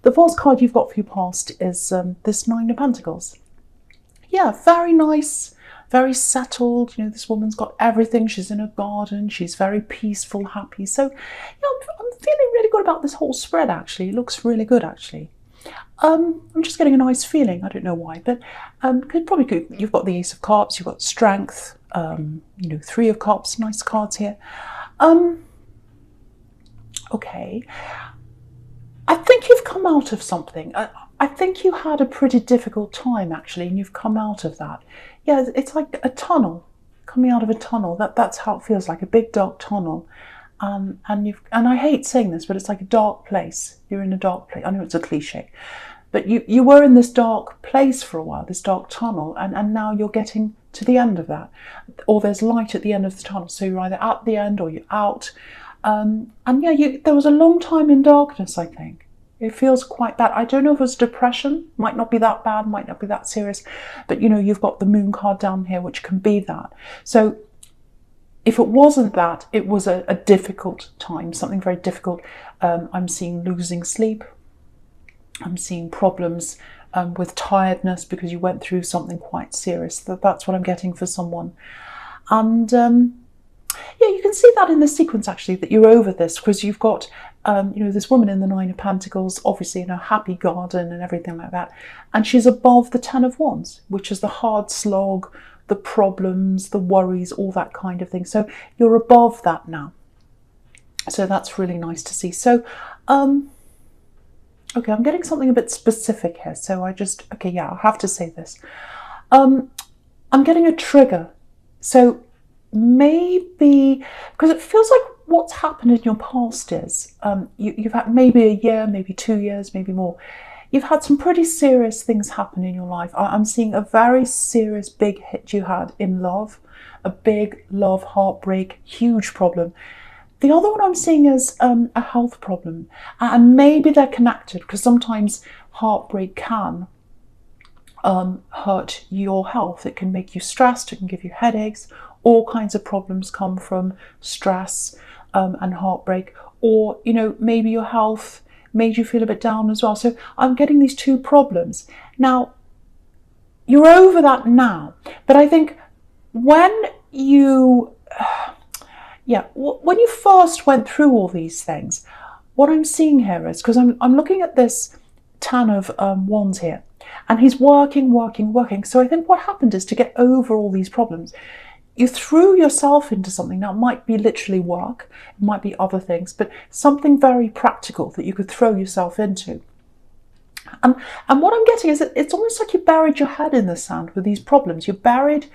The fourth card you've got for your past is this Nine of Pentacles. Yeah, very nice, very settled. You know, this woman's got everything. She's in a garden. She's very peaceful, happy. So, yeah, I'm feeling really good about this whole spread, actually. It looks really good, actually. I'm just getting a nice feeling. I don't know why, but you've got the Ace of Cups, you've got Strength, you know, Three of Cups, nice cards here. Okay. I think you've come out of something. I think you had a pretty difficult time, actually, and you've come out of that. Yeah, it's like a tunnel, coming out of a tunnel. That's how it feels, like a big dark tunnel. And I hate saying this, but it's like a dark place. You're in a dark place. I know it's a cliche, but you were in this dark place for a while, this dark tunnel, and now you're getting to the end of that, or there's light at the end of the tunnel. So you're either at the end or you're out. And yeah, there was a long time in darkness, I think. It feels quite bad. I don't know if it was depression. Might not be that bad, might not be that serious. But, you know, you've got the Moon card down here, which can be that. So if it wasn't that, it was a difficult time, something very difficult. I'm seeing losing sleep. I'm seeing problems with tiredness because you went through something quite serious. That's what I'm getting for someone. And yeah, you can see that in the sequence, actually, that you're over this, because you've got, you know, this woman in the Nine of Pentacles, obviously in a happy garden and everything like that. And she's above the Ten of Wands, which is the hard slog, the problems, the worries, all that kind of thing. So you're above that now. So that's really nice to see. So, okay, I'm getting something a bit specific here. So okay, yeah, I'll have to say this. I'm getting a trigger. So maybe, because it feels like what's happened in your past is you've had maybe a year, maybe 2 years, maybe more. You've had some pretty serious things happen in your life. I'm seeing a very serious big hit you had in love, a big love heartbreak, huge problem. The other one I'm seeing is a health problem, and maybe they're connected, because sometimes heartbreak can hurt your health. It can make you stressed, it can give you headaches. All kinds of problems come from stress and heartbreak, or, you know, maybe your health made you feel a bit down as well. So I'm getting these two problems. Now, you're over that now, but I think when you, when you first went through all these things, what I'm seeing here is, because I'm looking at this Ten of Wands here, and he's working. So I think what happened is, to get over all these problems, you threw yourself into something. Now, it might be literally work, it might be other things, but something very practical that you could throw yourself into. And what I'm getting is that it's almost like you buried your head in the sand with these problems. You buried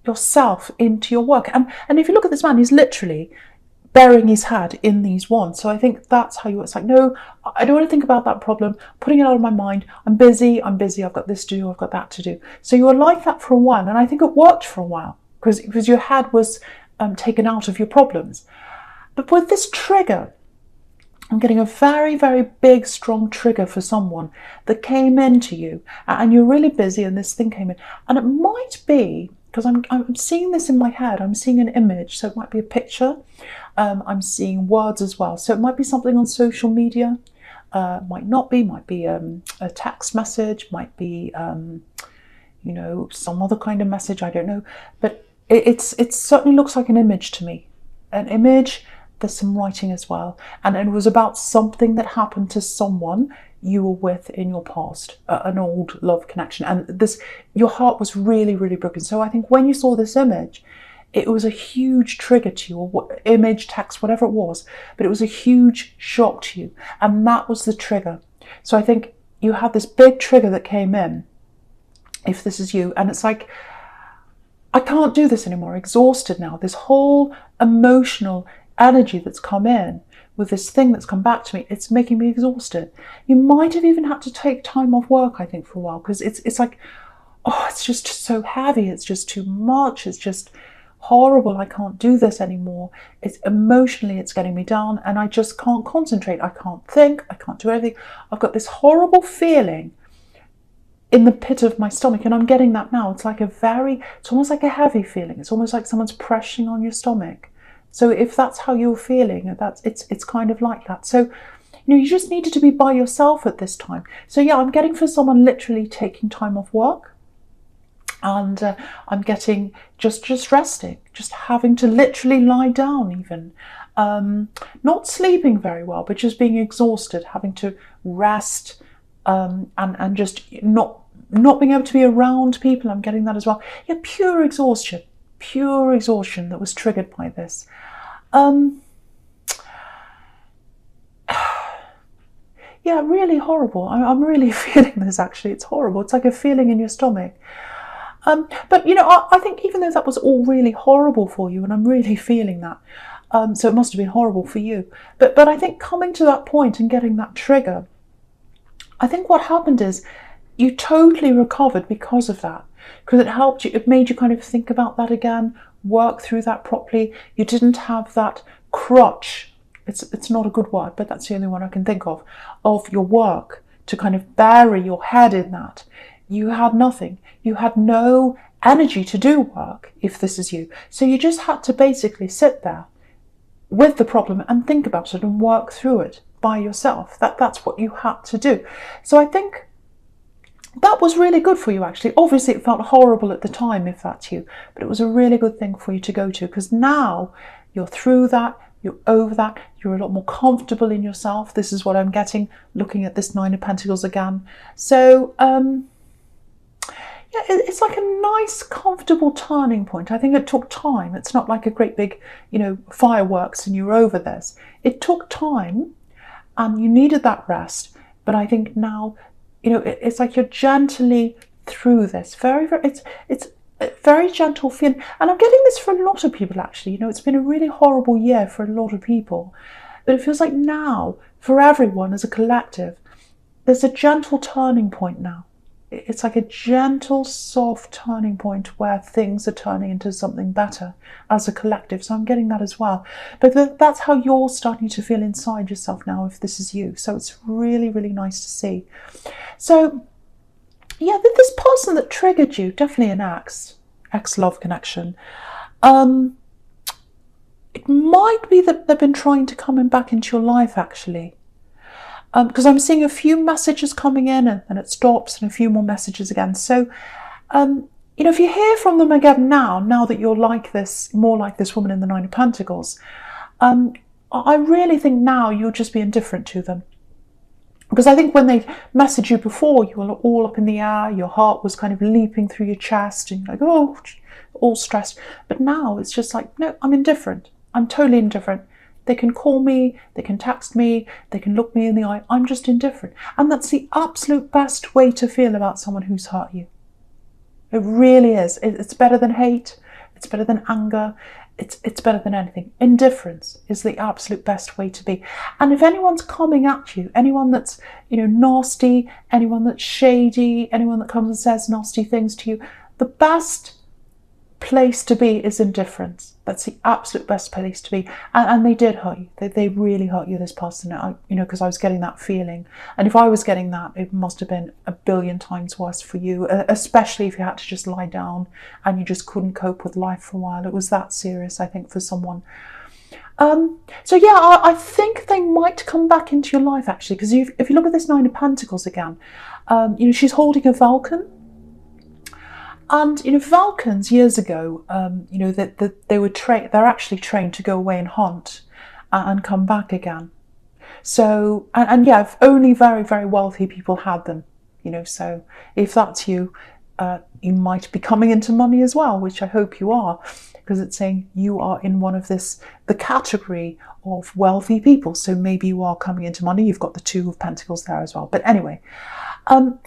yourself into your work. And if you look at this man, he's literally burying his head in these wands. So I think that's how it's like, no, I don't want to think about that problem, putting it out of my mind. I'm busy, I've got this to do, I've got that to do. So you were like that for a while, and I think it worked for a while, because your head was taken out of your problems. But with this trigger, I'm getting a very, very big, strong trigger for someone that came into you, and you're really busy, and this thing came in. And it might be, because I'm seeing this in my head, I'm seeing an image, so it might be a picture. I'm seeing words as well. So it might be something on social media, might not be, might be a text message, might be, you know, some other kind of message, I don't know. But it certainly looks like an image to me. An image, there's some writing as well. And it was about something that happened to someone you were with in your past, an old love connection. And your heart was really, really broken. So I think when you saw this image, it was a huge trigger to you, or image, text, whatever it was, but it was a huge shock to you. And that was the trigger. So I think you had this big trigger that came in, if this is you, and it's like, I can't do this anymore, exhausted now. This whole emotional energy that's come in with this thing that's come back to me, it's making me exhausted. You might have even had to take time off work, I think, for a while, because it's like, oh, it's just so heavy, it's just too much, it's just horrible, I can't do this anymore. It's emotionally, it's getting me down, and I just can't concentrate, I can't think, I can't do anything. I've got this horrible feeling in the pit of my stomach, and I'm getting that now. It's like it's almost like a heavy feeling. It's almost like someone's pressing on your stomach. So if that's how you're feeling, it's kind of like that. So you just needed to be by yourself at this time. So yeah, I'm getting for someone literally taking time off work, and I'm getting just resting, just having to literally lie down even. Not sleeping very well, but just being exhausted, having to rest, and just not being able to be around people. I'm getting that as well. Yeah, pure exhaustion that was triggered by this. Yeah, really horrible. I'm really feeling this, actually. It's horrible. It's like a feeling in your stomach. But, I think even though that was all really horrible for you, and I'm really feeling that, so it must have been horrible for you. But I think coming to that point and getting that trigger, I think what happened is you totally recovered because of that. Because it helped you, it made you kind of think about that again, work through that properly. You didn't have that crutch. It's not a good word, but that's the only one I can think of your work to kind of bury your head in that. You had nothing. You had no energy to do work, if this is you. So you just had to basically sit there with the problem and think about it and work through it by yourself. That's what you had to do. So I think that was really good for you, actually. Obviously, it felt horrible at the time, if that's you, but it was a really good thing for you to go to, because now you're through that, you're over that, you're a lot more comfortable in yourself. This is what I'm getting, looking at this Nine of Pentacles again. So, yeah, it's like a nice, comfortable turning point. I think it took time. It's not like a great big, fireworks and you're over this. It took time and you needed that rest. But I think now, it's like you're gently through this. It's a very gentle feeling. And I'm getting this for a lot of people, actually. It's been a really horrible year for a lot of people. But it feels like now, for everyone as a collective, there's a gentle turning point now. It's like a gentle, soft turning point where things are turning into something better as a collective. So I'm getting that as well. But that's how you're starting to feel inside yourself now, if this is you. So it's really, really nice to see. So, yeah, this person that triggered you, definitely an ex-love connection. It might be that they've been trying to come back into your life, actually. Because I'm seeing a few messages coming in and then it stops, and a few more messages again. So, if you hear from them again now that you're like this, more like this woman in the Nine of Pentacles, I really think now you'll just be indifferent to them. Because I think when they messaged you before, you were all up in the air, your heart was kind of leaping through your chest, and you're like, oh, all stressed. But now it's just like, no, I'm indifferent. I'm totally indifferent. They can call me, they can text me, they can look me in the eye. I'm just indifferent. And that's the absolute best way to feel about someone who's hurt you. It really is. It's better than hate. It's better than anger. It's better than anything. Indifference is the absolute best way to be. And if anyone's coming at you, anyone that's, nasty, anyone that's shady, anyone that comes and says nasty things to you, the best place to be is indifference. That's the absolute best place to be. And they did hurt you. They really hurt you, this person, because I was getting that feeling. And if I was getting that, it must have been a billion times worse for you, especially if you had to just lie down and you just couldn't cope with life for a while. It was that serious, I think, for someone. So yeah, I think they might come back into your life, actually, because if you look at this Nine of Pentacles again, she's holding a falcon. And falcons years ago, that they were they're actually trained to go away and hunt and come back again. So and yeah, if only very, very wealthy people had them. So if that's you, you might be coming into money as well, which I hope you are, because it's saying you are in the category of wealthy people. So maybe you are coming into money. You've got the Two of Pentacles there as well. But anyway.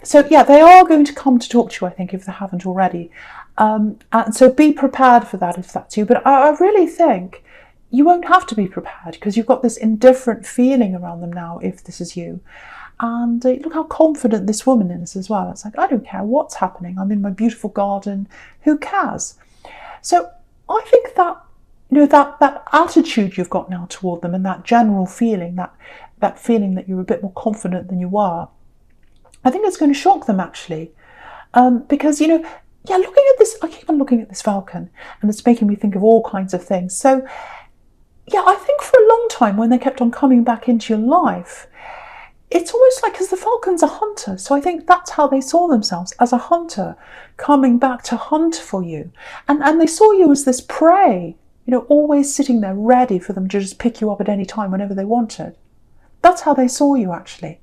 So yeah, they are going to come to talk to you, I think, if they haven't already. And so be prepared for that if that's you. But I really think you won't have to be prepared, because you've got this indifferent feeling around them now, if this is you. And look how confident this woman is as well. It's like, I don't care what's happening. I'm in my beautiful garden. Who cares? So I think that, that attitude you've got now toward them, and that general feeling, that feeling that you're a bit more confident than you were, I think it's going to shock them, actually, because, looking at this, I keep on looking at this falcon, and it's making me think of all kinds of things. So yeah, I think for a long time when they kept on coming back into your life, it's almost like, because the falcon's a hunter, so I think that's how they saw themselves, as a hunter coming back to hunt for you. And they saw you as this prey, you know, always sitting there ready for them to just pick you up at any time whenever they wanted. That's how they saw you, actually.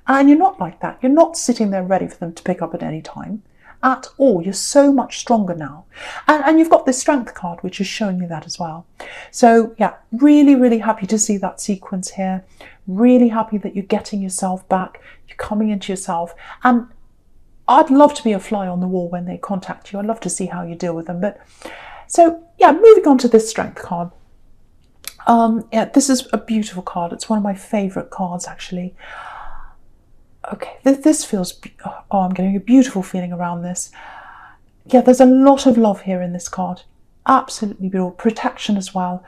And you're not like that. You're not sitting there ready for them to pick up at any time at all. You're so much stronger now. And you've got this strength card, which is showing you that as well. So yeah, really, really happy to see that sequence here. Really happy that you're getting yourself back. You're coming into yourself. And I'd love to be a fly on the wall when they contact you. I'd love to see how you deal with them. But so yeah, moving on to this strength card. Yeah, this is a beautiful card. It's one of my favorite cards, actually. Okay, this feels, oh, I'm getting a beautiful feeling around this. Yeah, there's a lot of love here in this card. Absolutely beautiful. Protection as well.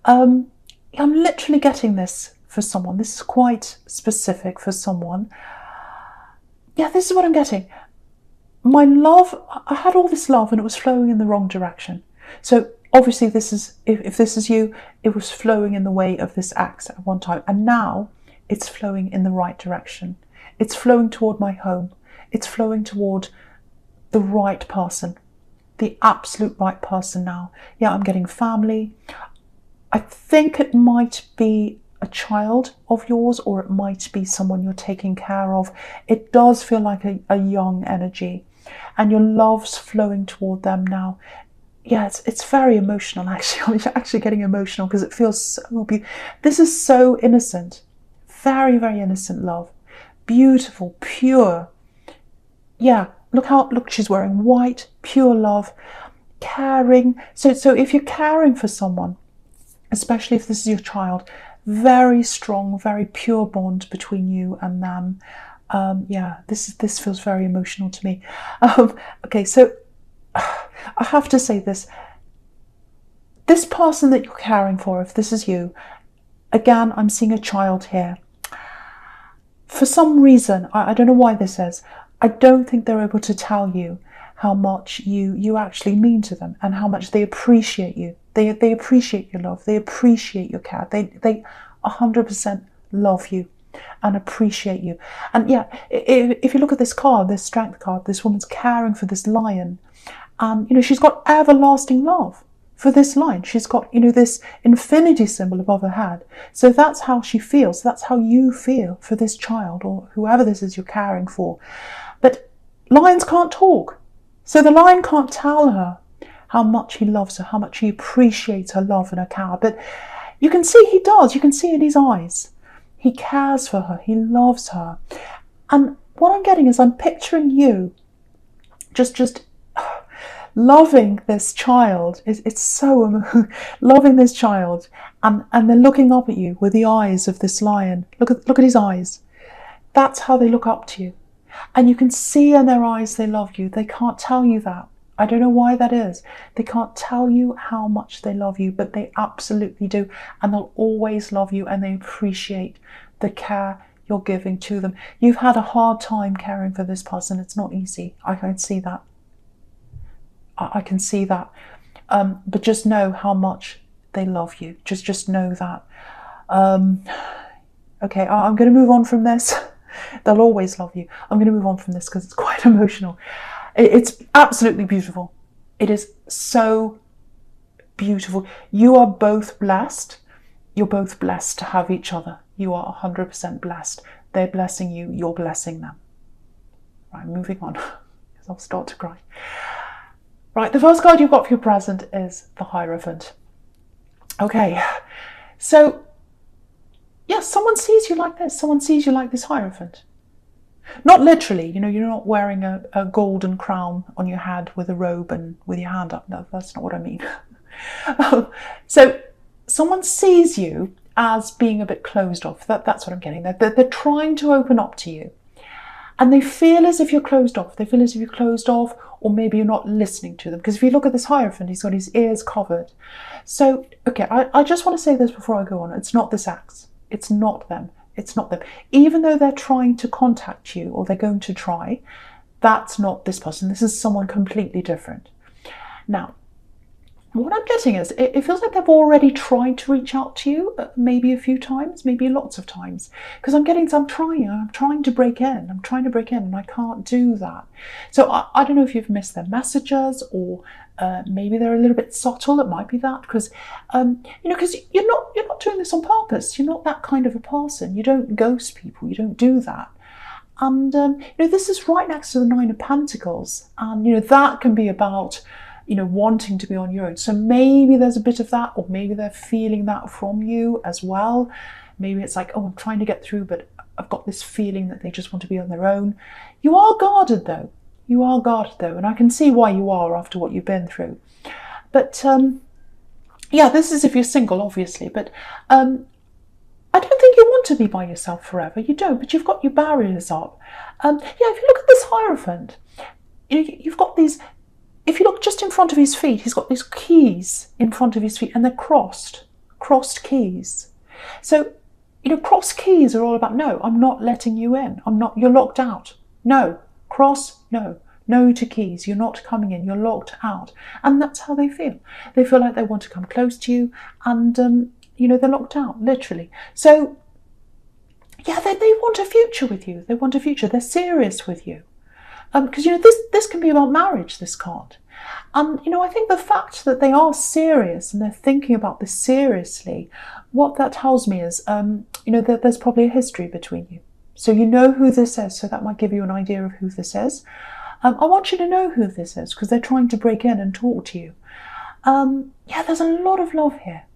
I'm literally getting this for someone. This is quite specific for someone. Yeah, this is what I'm getting. My love, I had all this love and it was flowing in the wrong direction. So obviously this is, if this is you, it was flowing in the way of this axe at one time. And now it's flowing in the right direction. It's flowing toward my home. It's flowing toward the right person, the absolute right person now. Yeah, I'm getting family. I think it might be a child of yours, or it might be someone you're taking care of. It does feel like a young energy, and your love's flowing toward them now. Yeah, it's very emotional, actually. I'm actually getting emotional because it feels so beautiful. This is so innocent. Very, very innocent love. Beautiful, pure. Yeah, look, she's wearing white, pure love, caring. So if you're caring for someone, especially if this is your child, very strong, very pure bond between you and them. Yeah, this feels very emotional to me. Okay, so I have to say this. This person that you're caring for, if this is you, again, I'm seeing a child here. For some reason, I don't know why this is, I don't think they're able to tell you how much you actually mean to them and how much they appreciate you. They appreciate your love. They appreciate your care. They 100% love you and appreciate you. And yeah, if you look at this card, this strength card, this woman's caring for this lion. And, you know, she's got everlasting love for this lion. She's got, you know, this infinity symbol above her head. So that's how she feels. That's how you feel for this child or whoever this is you're caring for. But lions can't talk. So the lion can't tell her how much he loves her, how much he appreciates her love and her care. But you can see he does. You can see in his eyes. He cares for her. He loves her. And what I'm getting is I'm picturing you just loving this child. It's so loving this child, and they're looking up at you with the eyes of this lion. Look at his eyes. That's how they look up to you, and you can see in their eyes they love you. They can't tell you that. I don't know why that is. They can't tell you how much they love you, but they absolutely do, and they'll always love you, and they appreciate the care you're giving to them. You've had a hard time caring for this person. It's not easy. I can see that. I can see that. But just know how much they love you. Just know that. Okay, I'm going to move on from this. They'll always love you. I'm going to move on from this because it's quite emotional. It's absolutely beautiful. It is so beautiful. You are both blessed. You're both blessed to have each other. You are 100% blessed. They're blessing you. You're blessing them. Right, moving on because I'll start to cry. Right, the first card you've got for your present is the Hierophant. Okay, so yes, someone sees you like this. Someone sees you like this Hierophant. Not literally, you know, you're not wearing a golden crown on your head with a robe and with your hand up. No, that's not what I mean. So someone sees you as being a bit closed off. That's what I'm getting. They're trying to open up to you. And they feel as if you're closed off. They feel as if you're closed off, or maybe you're not listening to them. Because if you look at this Hierophant, he's got his ears covered. So, okay, I just want to say this before I go on. It's not this axe. It's not them. It's not them. Even though they're trying to contact you, or they're going to try, that's not this person. This is someone completely different. Now, what I'm getting is it feels like they've already tried to reach out to you, maybe a few times, maybe lots of times, because I'm trying to break in, and I can't do that. So I don't know if you've missed their messages, or maybe they're a little bit subtle. It might be that, because because you're not doing this on purpose. You're not that kind of a person. You don't ghost people. You don't do that. And this is right next to the Nine of Pentacles, and that can be about wanting to be on your own. So maybe there's a bit of that, or maybe they're feeling that from you as well. Maybe it's like, oh, I'm trying to get through, but I've got this feeling that they just want to be on their own. You are guarded though. And I can see why you are after what you've been through. But this is if you're single, obviously. But I don't think you want to be by yourself forever. You don't, but you've got your barriers up. If you look at this Hierophant, you've got these. If you look just in front of his feet, he's got these keys in front of his feet, and they're crossed keys. So, crossed keys are all about, no, I'm not letting you in. You're locked out. No, cross, no to keys. You're not coming in. You're locked out. And that's how they feel. They feel like they want to come close to you, and, they're locked out, literally. So, they want a future with you. They want a future. They're serious with you. Because this can be about marriage, this card. And I think the fact that they are serious and they're thinking about this seriously, what that tells me is that there's probably a history between you. So you know who this is, so that might give you an idea of who this is. I want you to know who this is, because they're trying to break in and talk to you. There's a lot of love here.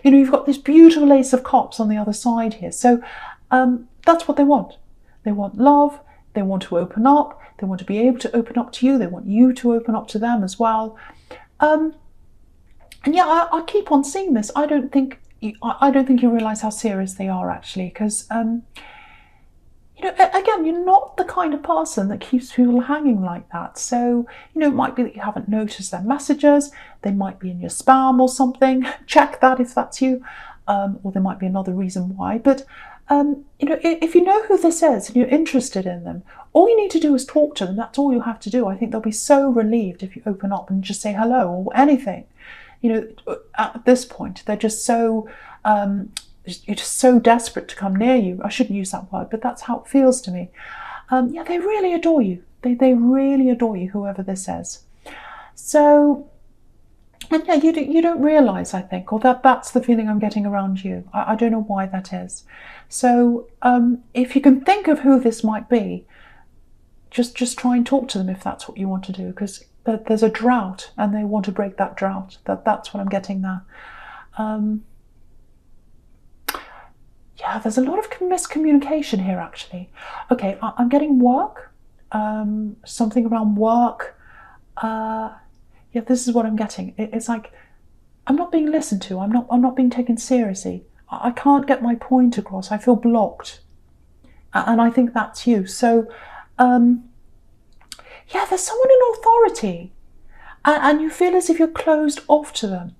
You've got this beautiful Ace of Cups on the other side here. So that's what they want. They want love. They want to open up. They want to be able to open up to you. They want you to open up to them as well. I keep on seeing this. I don't think you realise how serious they are, actually, because again, you're not the kind of person that keeps people hanging like that. So it might be that you haven't noticed their messages. They might be in your spam or something. Check that if that's you, or there might be another reason why. But if you know who this is and you're interested in them, all you need to do is talk to them. That's all you have to do. I think they'll be so relieved if you open up and just say hello or anything. At this point, they're just so you're just so desperate to come near you. I shouldn't use that word, but that's how it feels to me. They really adore you. They really adore you, whoever this is. So. And you don't realise, I think, or that's the feeling I'm getting around you. I don't know why that is. So if you can think of who this might be, just try and talk to them if that's what you want to do, because there's a drought and they want to break that drought. That's what I'm getting there. There's a lot of miscommunication here, actually. Okay, I'm getting work, something around work. This is what I'm getting. It's like I'm not being listened to. I'm not being taken seriously. I can't get my point across. I feel blocked, and I think that's you. So, there's someone in authority, and you feel as if you're closed off to them.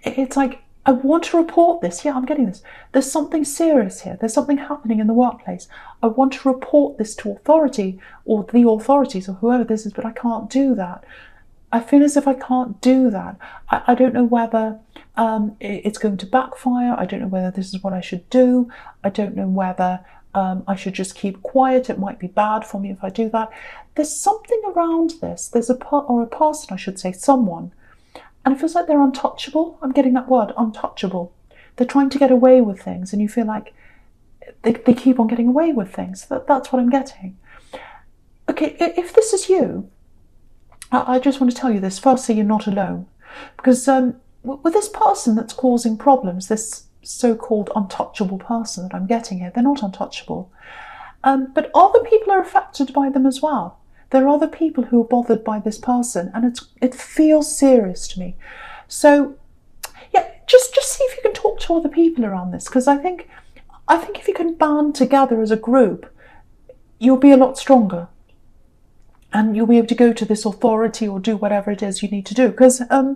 It's like, I want to report this. I'm getting this. There's something serious here. There's something happening in the workplace. I want to report this to authority, or the authorities, or whoever this is, but I can't do that. I feel as if I can't do that. I don't know whether it's going to backfire. I don't know whether this is what I should do. I don't know whether I should just keep quiet. It might be bad for me if I do that. There's something around this. There's a person, I should say, someone. And it feels like they're untouchable. I'm getting that word, untouchable. They're trying to get away with things, and you feel like they keep on getting away with things. That's what I'm getting. Okay, if this is you, I just want to tell you this. Firstly, you're not alone. Because with this person that's causing problems, this so-called untouchable person that I'm getting here, they're not untouchable. But other people are affected by them as well. There are other people who are bothered by this person, and it feels serious to me. So, just see if you can talk to other people around this, because I think if you can band together as a group, you'll be a lot stronger. And you'll be able to go to this authority or do whatever it is you need to do. Because, I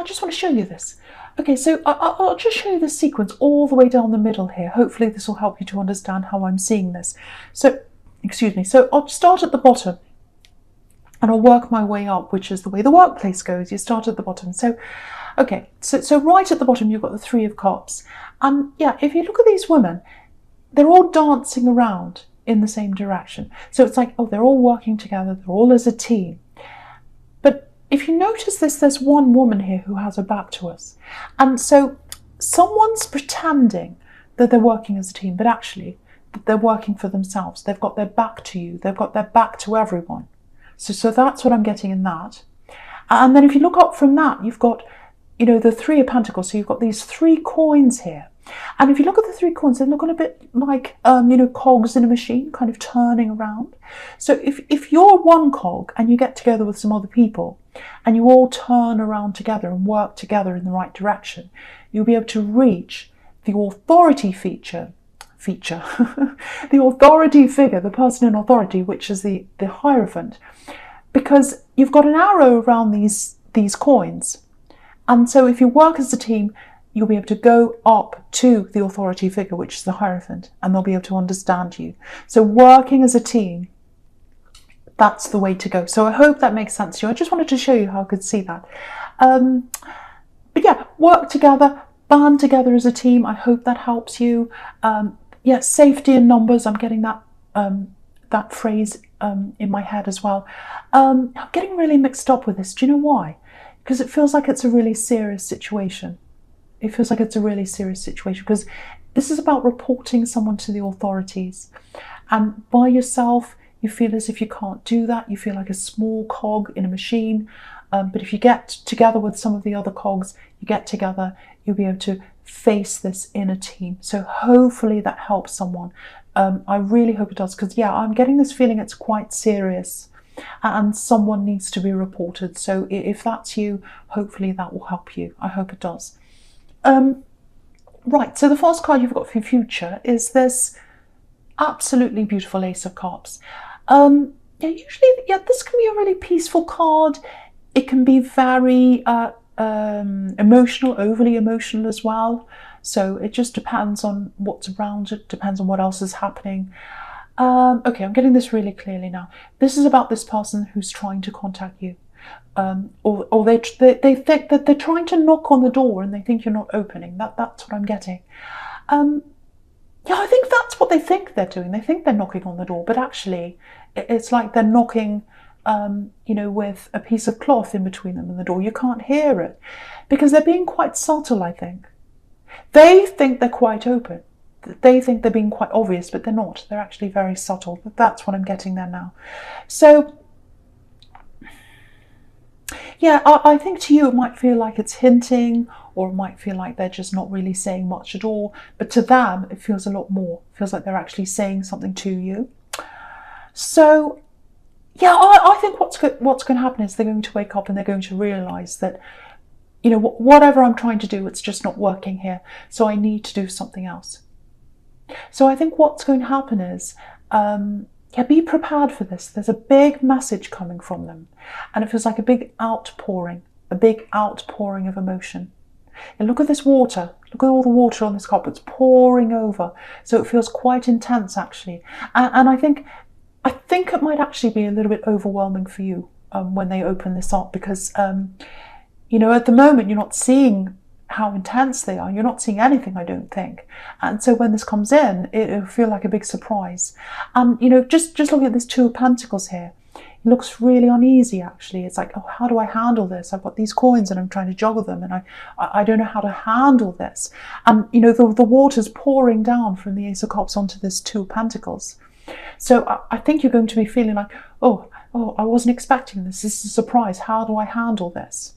just want to show you this. Okay, so I'll just show you the sequence all the way down the middle here. Hopefully this will help you to understand how I'm seeing this. So, excuse me. So I'll start at the bottom. and I'll work my way up, which is the way the workplace goes. You start at the bottom. So, okay, so right at the bottom, you've got the Three of Cups. And yeah, if you look at these women, they're all dancing around in the same direction. So it's like, oh, they're all working together. They're all as a team. But if you notice this, there's one woman here who has her back to us. And so someone's pretending that they're working as a team, but actually they're working for themselves. They've got their back to you. They've got their back to everyone. So that's what I'm getting in that. And then if you look up from that, you've got, you know, the Three of Pentacles. So you've got these 3 coins here. And if you look at the 3 coins, they're looking a bit like, you know, cogs in a machine, kind of turning around. So if you're one cog and you get together with some other people and you all turn around together and work together in the right direction, you'll be able to reach the authority the authority figure, the person in authority, which is the Hierophant, because you've got an arrow around these coins. And so if you work as a team, you'll be able to go up to the authority figure, which is the Hierophant, and they'll be able to understand you. So working as a team, that's the way to go. So I hope that makes sense to you. I just wanted to show you how I could see that. But yeah, work together, band together as a team. I hope that helps you. Yeah, safety in numbers. I'm getting that that phrase in my head as well. I'm getting really mixed up with this. Do you know why? Because it feels like it's a really serious situation. It feels like it's a really serious situation because this is about reporting someone to the authorities. And by yourself, you feel as if you can't do that. You feel like a small cog in a machine. But if you get together with some of the other cogs, you get together, you'll be able to face this in a team. So hopefully that helps someone. I really hope it does, because yeah, I'm getting this feeling it's quite serious and someone needs to be reported. So if that's you, hopefully that will help you. I hope it does. Right, so the first card you've got for your future is this absolutely beautiful Ace of Cups. Yeah, usually, yeah, this can be a really peaceful card. It can be very emotional, overly emotional as well. So it just depends on what's around it, depends on what else is happening. Okay, I'm getting this really clearly now. This is about this person who's trying to contact you. Or they think that they're trying to knock on the door and they think you're not opening. That's what I'm getting. Yeah, I think that's what they think they're doing. They think they're knocking on the door, but actually it's like they're knocking you know, with a piece of cloth in between them and the door. You can't hear it because they're being quite subtle, I think. They think they're quite open. They think they're being quite obvious, but they're not. They're actually very subtle. But that's what I'm getting there now. So, yeah, I think to you it might feel like it's hinting, or it might feel like they're just not really saying much at all. But to them, it feels a lot more. It feels like they're actually saying something to you. So, yeah, I think what's going to happen is they're going to wake up and they're going to realise that, you know, whatever I'm trying to do, it's just not working here. So I need to do something else. So I think what's going to happen is, yeah, be prepared for this. There's a big message coming from them. And it feels like a big outpouring of emotion. And look at this water. Look at all the water on this cup. It's pouring over. So it feels quite intense, actually. And I think it might actually be a little bit overwhelming for you when they open this up, because, you know, at the moment you're not seeing how intense they are. You're not seeing anything, I don't think. And so when this comes in, it'll feel like a big surprise. You know, just looking at this Two of Pentacles here, it looks really uneasy, actually. It's like, oh, how do I handle this? I've got these coins and I'm trying to juggle them, and I don't know how to handle this. And, you know, the water's pouring down from the Ace of Cups onto this Two of Pentacles. So I think you're going to be feeling like, oh, I wasn't expecting this. This is a surprise. How do I handle this?